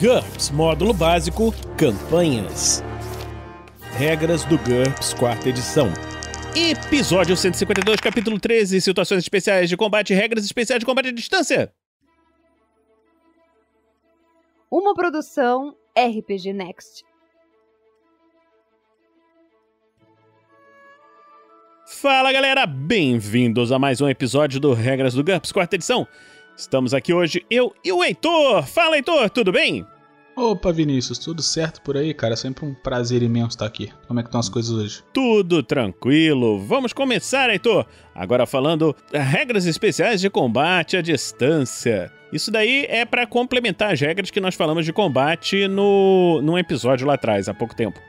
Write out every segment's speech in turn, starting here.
GURPS Módulo Básico Campanhas. Regras do GURPS, quarta edição. Episódio 152, capítulo 13, Situações especiais de combate e regras especiais de combate à distância. Uma produção RPG Next. Fala galera, bem-vindos a mais um episódio do Regras do GURPS, quarta edição. Estamos aqui hoje, eu e o Heitor. Fala Heitor, tudo bem? Opa Vinícius, tudo certo por aí, cara? Sempre um prazer imenso estar aqui. Como é que estão as coisas hoje? Tudo tranquilo. Vamos começar, Heitor. Agora falando regras especiais de combate à distância. Isso daí é para complementar as regras que nós falamos de combate num episódio lá atrás, há pouco tempo.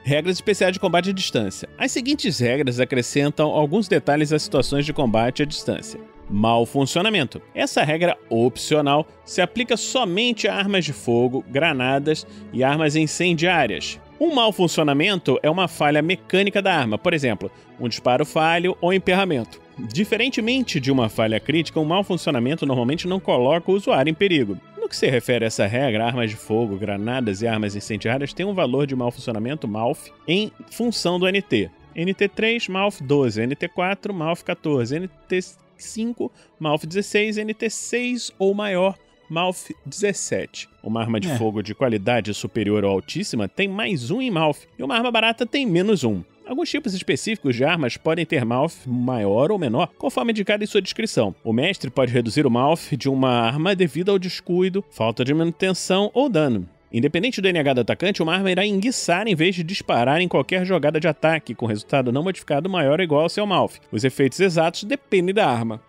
Regras especiais de combate à distância. As seguintes regras acrescentam alguns detalhes às situações de combate à distância. Mau funcionamento. Essa regra opcional se aplica somente a armas de fogo, granadas e armas incendiárias. Um mau funcionamento é uma falha mecânica da arma, por exemplo, um disparo falho ou emperramento. Diferentemente de uma falha crítica, um mau funcionamento normalmente não coloca o usuário em perigo. No que se refere a essa regra, armas de fogo, granadas e armas incendiárias têm um valor de mau funcionamento, MALF, em função do NT. NT3, MALF 12, NT4, MALF 14, NT5, MALF 16, NT6 ou maior, MALF 17. Uma arma de fogo de qualidade superior ou altíssima tem mais 1 em MALF, e uma arma barata tem menos 1. Alguns tipos específicos de armas podem ter MALF maior ou menor, conforme indicado em sua descrição. O mestre pode reduzir o MALF de uma arma devido ao descuido, falta de manutenção ou dano. Independente do NH do atacante, uma arma irá enguiçar em vez de disparar em qualquer jogada de ataque, com resultado não modificado maior ou igual ao seu MALF. Os efeitos exatos dependem da arma.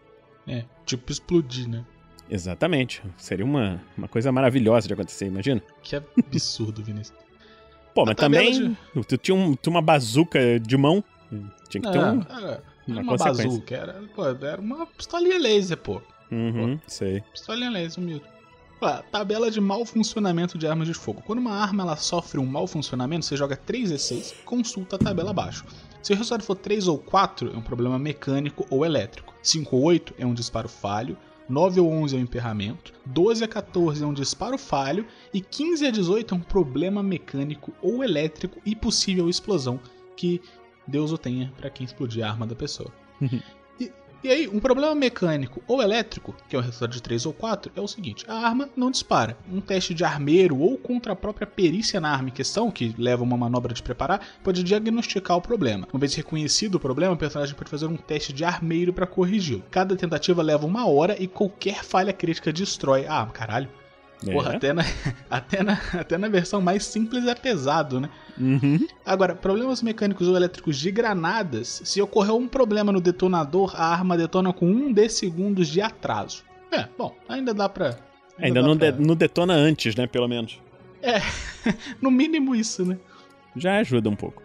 Tipo explodir, né? Exatamente. Seria uma coisa maravilhosa de acontecer, imagina? Que absurdo, Vinícius. Pô, mas também tu tinha uma bazuca de mão, tinha que ter uma bazuca, era uma pistolinha laser, pô. Sei. Pistolinha laser, humilde. Tabela de mau funcionamento de armas de fogo. Quando uma arma ela sofre um mau funcionamento, você joga 3d6 e consulta a tabela abaixo. Se o resultado for 3 ou 4, é um problema mecânico ou elétrico. 5 ou 8 é um disparo falho. 9 ou 11 é um emperramento, 12 a 14 é um disparo falho e 15 a 18 é um problema mecânico ou elétrico e possível explosão, que Deus o tenha para quem explodir a arma da pessoa. E aí, um problema mecânico ou elétrico, que é o resultado de 3 ou 4, é o seguinte: a arma não dispara. Um teste de armeiro ou contra a própria perícia na arma em questão, que leva uma manobra de preparar, pode diagnosticar o problema. Uma vez reconhecido o problema, o personagem pode fazer um teste de armeiro para corrigi-lo. Cada tentativa leva 1 hora e qualquer falha crítica destrói a arma. Caralho. Porra, até na versão mais simples é pesado, né? Agora, problemas mecânicos ou elétricos de granadas, se ocorrer um problema no detonador, a arma detona com 1 segundos de atraso. Bom, ainda dá pra... Ainda não detona antes, né, pelo menos. No mínimo isso, né? Já ajuda um pouco.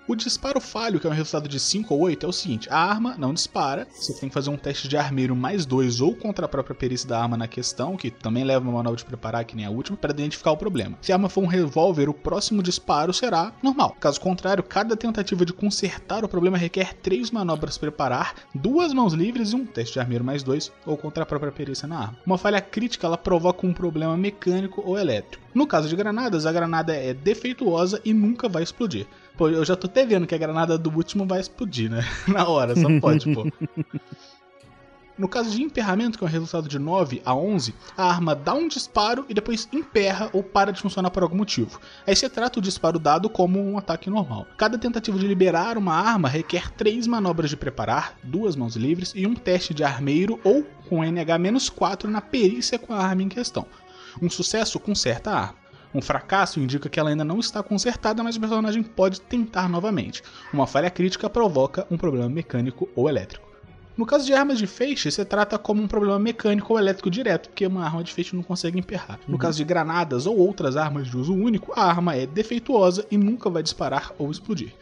O disparo falho, que é um resultado de 5 ou 8, é o seguinte: a arma não dispara, você tem que fazer um teste de armeiro mais 2 ou contra a própria perícia da arma na questão, que também leva uma manobra de preparar, que nem a última, para identificar o problema. Se a arma for um revólver, o próximo disparo será normal. Caso contrário, cada tentativa de consertar o problema requer 3 manobras preparar, 2 mãos livres e um teste de armeiro mais 2 ou contra a própria perícia na arma. Uma falha crítica, ela provoca um problema mecânico ou elétrico. No caso de granadas, a granada é defeituosa e nunca vai explodir. Pô, eu já tô até vendo que a granada do último vai explodir, né? Na hora, só pode, pô. No caso de emperramento, que é um resultado de 9 a 11, a arma dá um disparo e depois emperra ou para de funcionar por algum motivo. Aí você trata o disparo dado como um ataque normal. Cada tentativa de liberar uma arma requer 3 manobras de preparar, 2 mãos livres e um teste de armeiro ou com NH-4 na perícia com a arma em questão. Um sucesso conserta a arma. Um fracasso indica que ela ainda não está consertada, mas o personagem pode tentar novamente. Uma falha crítica provoca um problema mecânico ou elétrico. No caso de armas de feixe, você trata como um problema mecânico ou elétrico direto, porque uma arma de feixe não consegue emperrar. No caso de granadas ou outras armas de uso único, a arma é defeituosa e nunca vai disparar ou explodir.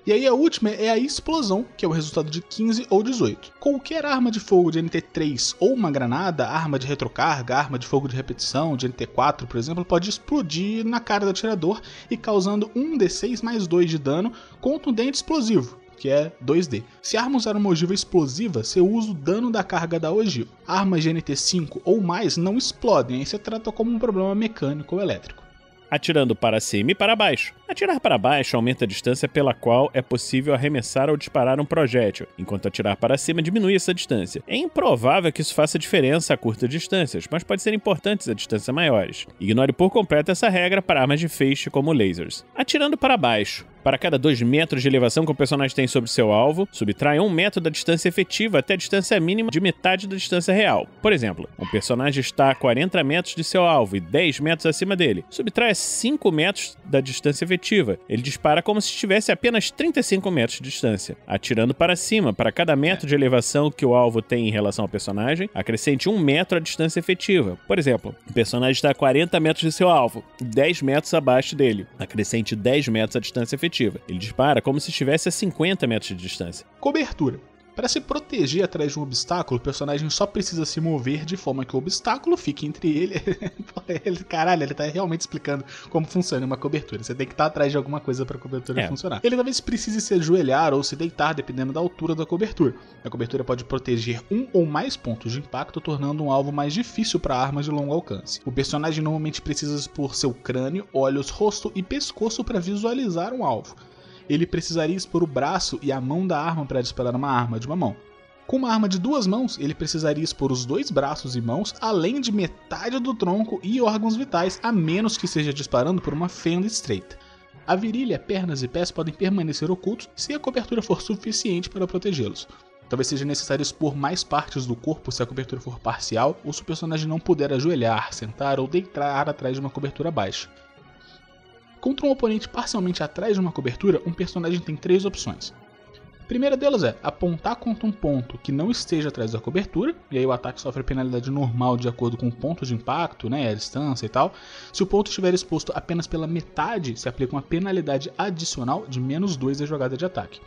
E aí a última é a explosão, que é o resultado de 15 ou 18. Qualquer arma de fogo de NT3 ou uma granada, arma de retrocarga, arma de fogo de repetição, de NT4, por exemplo, pode explodir na cara do atirador e causando 1d6 mais 2 de dano contundente explosivo, que é 2D. Se a arma usar uma ogiva explosiva, você usa o dano da carga da ogiva. Armas GNT 5 ou mais não explodem, aí você trata como um problema mecânico ou elétrico. Atirando para cima e para baixo. Atirar para baixo aumenta a distância pela qual é possível arremessar ou disparar um projétil, enquanto atirar para cima diminui essa distância. É improvável que isso faça diferença a curtas distâncias, mas pode ser importante a distâncias maiores. Ignore por completo essa regra para armas de feixe como lasers. Atirando para baixo. Para cada 2 metros de elevação que o personagem tem sobre seu alvo, subtrai 1 metro da distância efetiva até a distância mínima de metade da distância real. Por exemplo, um personagem está a 40 metros de seu alvo e 10 metros acima dele. Subtrai 5 metros da distância efetiva. Ele dispara como se estivesse a apenas 35 metros de distância. Atirando para cima, para cada metro de elevação que o alvo tem em relação ao personagem, acrescente 1 metro a distância efetiva. Por exemplo, o personagem está a 40 metros de seu alvo e 10 metros abaixo dele. Acrescente 10 metros a distância efetiva. Ele dispara como se estivesse a 50 metros de distância. Cobertura. Para se proteger atrás de um obstáculo, o personagem só precisa se mover de forma que o obstáculo fique entre ele. Caralho, ele tá realmente explicando como funciona uma cobertura. Você tem que estar atrás de alguma coisa para a cobertura funcionar. Ele talvez precise se ajoelhar ou se deitar, dependendo da altura da cobertura. A cobertura pode proteger um ou mais pontos de impacto, tornando um alvo mais difícil para armas de longo alcance. O personagem normalmente precisa expor seu crânio, olhos, rosto e pescoço para visualizar um alvo. Ele precisaria expor o braço e a mão da arma para disparar uma arma de uma mão. Com uma arma de 2 mãos, ele precisaria expor os 2 braços e mãos, além de metade do tronco e órgãos vitais, a menos que esteja disparando por uma fenda estreita. A virilha, pernas e pés podem permanecer ocultos se a cobertura for suficiente para protegê-los. Talvez seja necessário expor mais partes do corpo se a cobertura for parcial ou se o personagem não puder ajoelhar, sentar ou deitar atrás de uma cobertura baixa. Contra um oponente parcialmente atrás de uma cobertura, um personagem tem 3 opções. A primeira delas é apontar contra um ponto que não esteja atrás da cobertura, e aí o ataque sofre a penalidade normal de acordo com o ponto de impacto, a distância e tal. Se o ponto estiver exposto apenas pela metade, se aplica uma penalidade adicional de -2 da jogada de ataque.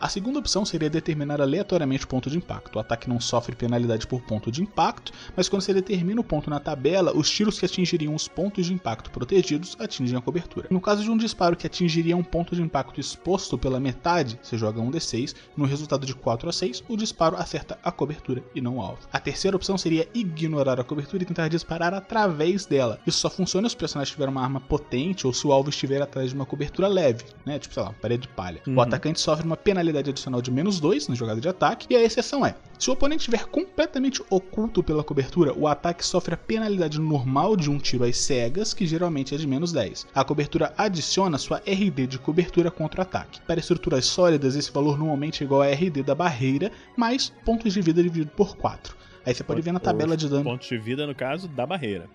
A segunda opção seria determinar aleatoriamente o ponto de impacto. O ataque não sofre penalidade por ponto de impacto, mas quando você determina o ponto na tabela, os tiros que atingiriam os pontos de impacto protegidos atingem a cobertura. No caso de um disparo que atingiria um ponto de impacto exposto pela metade, você joga 1d6, no resultado de 4 a 6, o disparo acerta a cobertura e não o alvo. A terceira opção seria ignorar a cobertura e tentar disparar através dela. Isso só funciona se o personagem tiver uma arma potente ou se o alvo estiver atrás de uma cobertura leve, tipo, sei lá, parede de palha. O atacante sofre uma penalidade adicional de -2 na jogada de ataque, e a exceção é, se o oponente estiver completamente oculto pela cobertura, o ataque sofre a penalidade normal de um tiro às cegas, que geralmente é de -10. A cobertura adiciona sua RD de cobertura contra o ataque. Para estruturas sólidas, esse valor normalmente é igual a RD da barreira, mais pontos de vida dividido por 4. Aí você pode ver na tabela de dano. Pontos de vida, no caso, da barreira.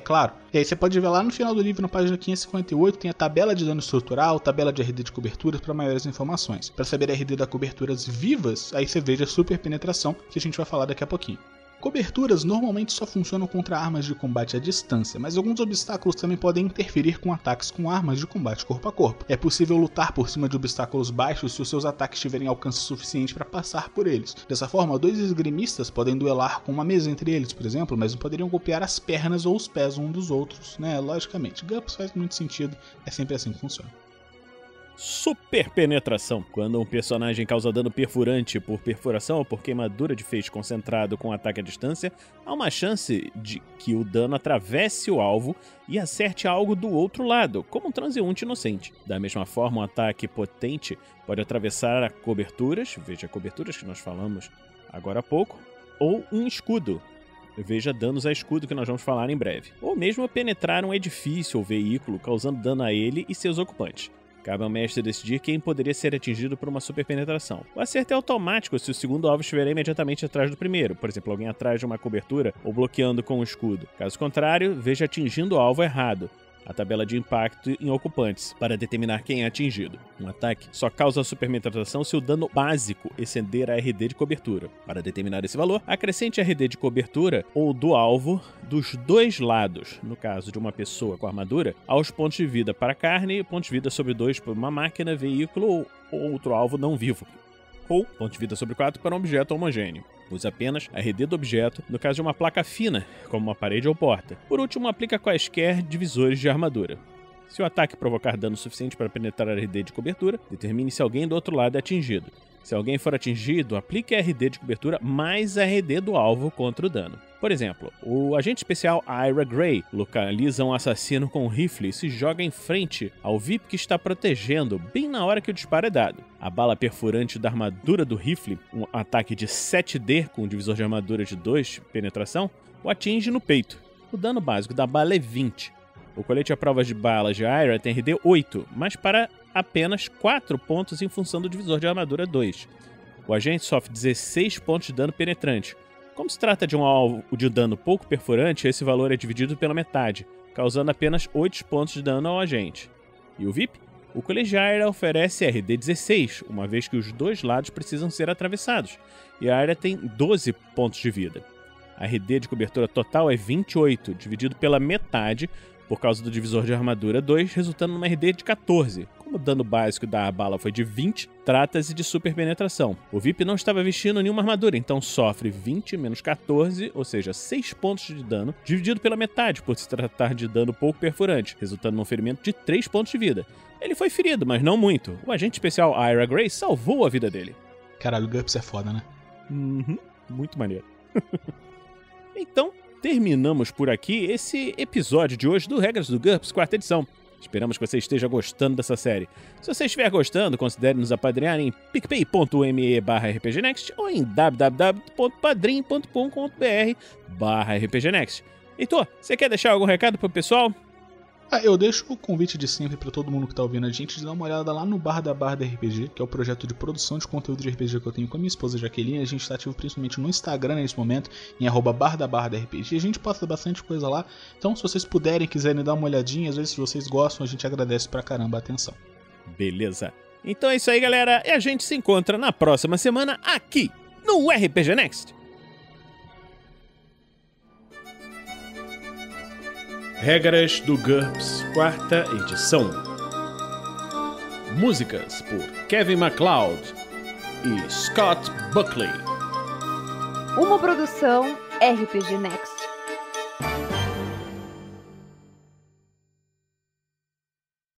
Claro. E aí você pode ver lá no final do livro, na página 558, tem a tabela de dano estrutural, tabela de RD de coberturas para maiores informações. Para saber a RD da coberturas vivas, aí você veja a super penetração, que a gente vai falar daqui a pouquinho. Coberturas normalmente só funcionam contra armas de combate à distância, mas alguns obstáculos também podem interferir com ataques com armas de combate corpo a corpo. É possível lutar por cima de obstáculos baixos se os seus ataques tiverem alcance suficiente para passar por eles. Dessa forma, 2 esgrimistas podem duelar com uma mesa entre eles, por exemplo, mas não poderiam golpear as pernas ou os pés um dos outros, logicamente. GURPS faz muito sentido, é sempre assim que funciona. Super penetração. Quando um personagem causa dano perfurante por perfuração ou por queimadura de feixe concentrado com ataque à distância, há uma chance de que o dano atravesse o alvo e acerte algo do outro lado, como um transeunte inocente. Da mesma forma, um ataque potente pode atravessar coberturas, veja coberturas que nós falamos agora há pouco, ou um escudo. Veja danos a escudo que nós vamos falar em breve. Ou mesmo penetrar um edifício ou veículo, causando dano a ele e seus ocupantes. Cabe ao mestre decidir quem poderia ser atingido por uma superpenetração. O acerto é automático se o segundo alvo estiver imediatamente atrás do primeiro, por exemplo, alguém atrás de uma cobertura ou bloqueando com um escudo. Caso contrário, veja atingindo o alvo errado. A tabela de impacto em ocupantes, para determinar quem é atingido. Um ataque só causa superpenetração se o dano básico exceder a RD de cobertura. Para determinar esse valor, acrescente a RD de cobertura ou do alvo dos 2 lados, no caso de uma pessoa com armadura, aos pontos de vida para carne e pontos de vida sobre 2 para uma máquina, veículo ou outro alvo não vivo. Ou ponto de vida sobre 4 para um objeto homogêneo. Use apenas a RD do objeto no caso de uma placa fina, como uma parede ou porta. Por último, aplica quaisquer divisores de armadura. Se o ataque provocar dano suficiente para penetrar a RD de cobertura, determine se alguém do outro lado é atingido. Se alguém for atingido, aplique a RD de cobertura mais a RD do alvo contra o dano. Por exemplo, o agente especial Ira Gray localiza um assassino com um rifle e se joga em frente ao VIP que está protegendo, bem na hora que o disparo é dado. A bala perfurante da armadura do rifle, um ataque de 7D com um divisor de armadura de 2 penetração, o atinge no peito. O dano básico da bala é 20. O colete à prova de balas de Ira tem RD 8, mas para apenas 4 pontos em função do divisor de armadura 2. O agente sofre 16 pontos de dano penetrante. Como se trata de um alvo de dano pouco perfurante, esse valor é dividido pela metade, causando apenas 8 pontos de dano ao agente. E o VIP? O colete de Ira oferece RD 16, uma vez que os dois lados precisam ser atravessados, e a Ira tem 12 pontos de vida. A RD de cobertura total é 28, dividido pela metade, por causa do divisor de armadura 2, resultando numa RD de 14. Como o dano básico da bala foi de 20, trata-se de super penetração. O VIP não estava vestindo nenhuma armadura, então sofre 20 menos 14, ou seja, 6 pontos de dano, dividido pela metade, por se tratar de dano pouco perfurante, resultando num ferimento de 3 pontos de vida. Ele foi ferido, mas não muito. O agente especial Ira Gray salvou a vida dele. Caralho, o GURPS é foda, né? Muito maneiro. Então, terminamos por aqui esse episódio de hoje do Regras do GURPS, 4ª edição. Esperamos que você esteja gostando dessa série. Se você estiver gostando, considere nos apadrinhar em picpay.me/rpgnext ou em www.padrim.com.br/rpgnext. Heitor, você quer deixar algum recado pro pessoal? Eu deixo o convite de sempre para todo mundo que tá ouvindo a gente de dar uma olhada lá no Bar da RPG, que é o projeto de produção de conteúdo de RPG que eu tenho com a minha esposa Jaqueline. A gente tá ativo principalmente no Instagram nesse momento, em @bardabardarpg. A gente posta bastante coisa lá, então se vocês puderem, quiserem dar uma olhadinha, às vezes se vocês gostam, a gente agradece pra caramba a atenção. Beleza. Então é isso aí, galera, e a gente se encontra na próxima semana aqui no RPG Next. Regras do GURPS, 4ª edição. Músicas por Kevin MacLeod e Scott Buckley. Uma produção RPG Next.